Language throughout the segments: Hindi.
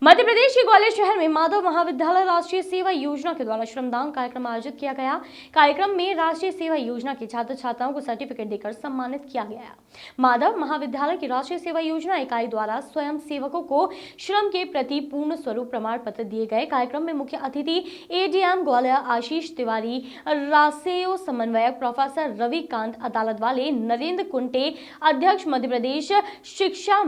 मध्य प्रदेश के ग्वालियर शहर में माधव महाविद्यालय राष्ट्रीय सेवा योजना के द्वारा श्रमदान कार्यक्रम आयोजित किया गया। कार्यक्रम में राष्ट्रीय सेवा योजना के छात्र छात्राओं को सर्टिफिकेट देकर सम्मानित किया गया। माधव महाविद्यालय की राष्ट्रीय सेवा योजना इकाई द्वारा स्वयं सेवकों को श्रम के प्रति पूर्ण स्वरूप प्रमाण पत्र दिए गए। कार्यक्रम में मुख्य अतिथि एडीएम ग्वालियर आशीष तिवारी, रासेयो समन्वयक प्रोफेसर रविकांत अदालत वाले, नरेंद्र कुंटे अध्यक्ष मध्य प्रदेश शिक्षा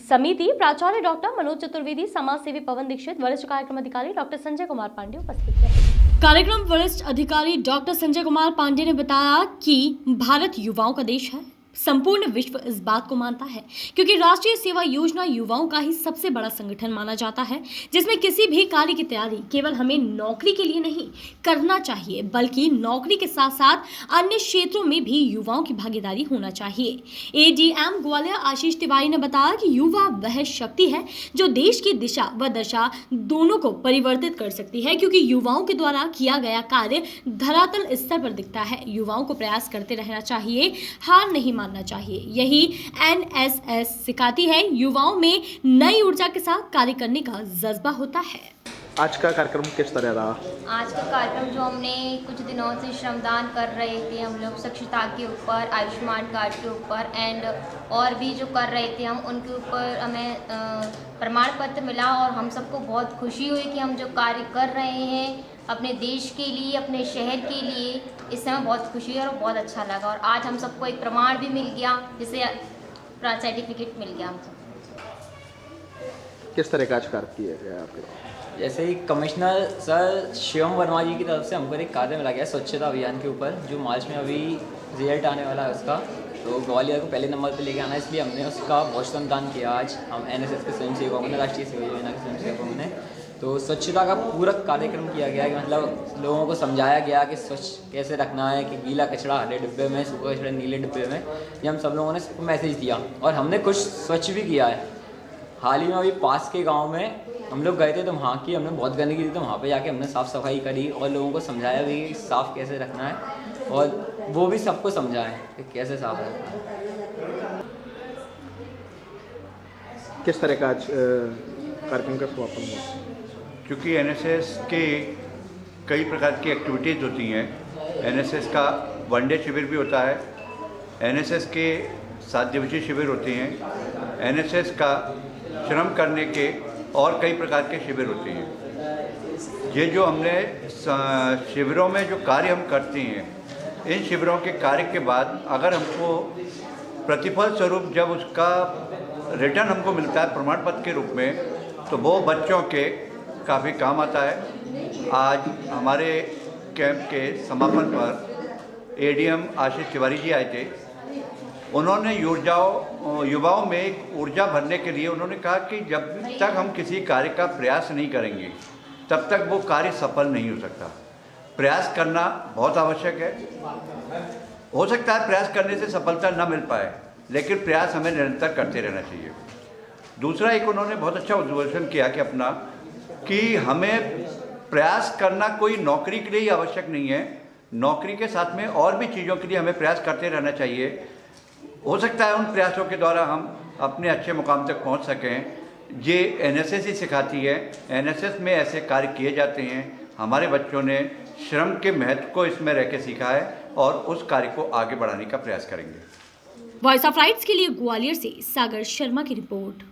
समिति, प्राचार्य डॉक्टर मनोज चतुर्वेदी, सेवी पवन दीक्षित, वरिष्ठ कार्यक्रम अधिकारी डॉक्टर संजय कुमार पांडे उपस्थित थे। कार्यक्रम वरिष्ठ अधिकारी डॉक्टर संजय कुमार पांडे ने बताया कि भारत युवाओं का देश है। संपूर्ण विश्व इस बात को मानता है क्योंकि राष्ट्रीय सेवा योजना युवाओं का ही सबसे बड़ा संगठन माना जाता है, जिसमें किसी भी कार्य की तैयारी केवल हमें नौकरी के लिए नहीं करना चाहिए, बल्कि नौकरी के साथ साथ अन्य क्षेत्रों में भी युवाओं की भागीदारी होना चाहिए। एडीएम ग्वालियर आशीष तिवारी ने बताया कि युवा वह शक्ति है जो देश की दिशा व दशा दोनों को परिवर्तित कर सकती है, क्योंकि युवाओं के द्वारा किया गया कार्य धरातल स्तर पर दिखता है। युवाओं को प्रयास करते रहना चाहिए, हार नहीं मानना चाहिए। यही एनएसएस सिखाती है। युवाओं में नई ऊर्जा के साथ कार्य करने का जज्बा होता है। आज का कार्यक्रम किस तरह रहा? आज का कार्यक्रम जो हमने कुछ दिनों से श्रमदान कर रहे थे, हम लोग स्वच्छता के ऊपर, आयुष्मान कार्ड के ऊपर एंड और भी जो कर रहे थे हम उनके ऊपर हमें प्रमाण पत्र मिला और हम सबको बहुत खुशी हुई कि हम जो कार्य कर रहे हैं अपने देश के लिए, अपने शहर के लिए, इससे हमें बहुत खुशी है और बहुत अच्छा लगा। और आज हम सबको एक प्रमाण भी मिल गया, जिसे सर्टिफिकेट मिल गया हम सबको। किस तरह का आज कार्य किया गया आपके? जैसे ही कमिश्नर सर शिवम वर्मा जी की तरफ से हमको एक कार्य मिला गया स्वच्छता अभियान के ऊपर, जो मार्च में अभी रिजल्ट आने वाला है उसका। तो ग्वालियर को पहले नंबर पे लेके आना है, इसलिए हमने उसका बहुत श्रमदान किया। आज हम एनएसएस के स्वयंसेवकों ने, राष्ट्रीय सेवा योजना के स्वयंसेवकों ने तो स्वच्छता का पूरा कार्यक्रम किया गया कि मतलब लोगों को समझाया गया कि स्वच्छ कैसे रखना है, कि गीला कचरा हरे डिब्बे में, सूखा कचरा नीले डिब्बे में। ये हम सब लोगों ने सबको मैसेज दिया और हमने कुछ स्वच्छ भी किया है। हाल ही में अभी पास के गांव में हम लोग गए थे, तो वहाँ की हमने बहुत गंदगी थी, तो वहाँ पे जाके हमने साफ़ सफाई करी और लोगों को समझाया भी कि साफ़ कैसे रखना है, और वो भी सबको समझाएं कि कैसे साफ़ रखना है। किस तरह का आज कार्यक्रम का समापन हुआ? क्योंकि एनएसएस के कई प्रकार की एक्टिविटीज़ होती हैं। एनएसएस का वनडे शिविर भी होता है, एनएसएस के 7 दिवसीय शिविर होते हैं, एनएसएस का श्रम करने के और कई प्रकार के शिविर होते हैं। ये जो हमने शिविरों में जो कार्य हम करते हैं, इन शिविरों के कार्य के बाद अगर हमको प्रतिफल स्वरूप जब उसका रिटर्न हमको मिलता है प्रमाण पत्र के रूप में, तो वो बच्चों के काफ़ी काम आता है। आज हमारे कैंप के समापन पर एडीएम आशीष तिवारी जी आए थे। उन्होंने युवाओं में एक ऊर्जा भरने के लिए उन्होंने कहा कि जब तक हम किसी कार्य का प्रयास नहीं करेंगे तब तक वो कार्य सफल नहीं हो सकता। प्रयास करना बहुत आवश्यक है। हो सकता है प्रयास करने से सफलता न मिल पाए, लेकिन प्रयास हमें निरंतर करते रहना चाहिए। दूसरा एक उन्होंने बहुत अच्छा उद्घोषण किया कि अपना कि हमें प्रयास करना कोई नौकरी के लिए ही आवश्यक नहीं है, नौकरी के साथ में और भी चीज़ों के लिए हमें प्रयास करते रहना चाहिए। हो सकता है उन प्रयासों के द्वारा हम अपने अच्छे मुकाम तक पहुंच सकें। ये एनएसएस ही सिखाती है। एनएसएस में ऐसे कार्य किए जाते हैं। हमारे बच्चों ने श्रम के महत्व को इसमें रह के सीखा है और उस कार्य को आगे बढ़ाने का प्रयास करेंगे। वॉइस ऑफ राइट्स के लिए ग्वालियर से सागर शर्मा की रिपोर्ट।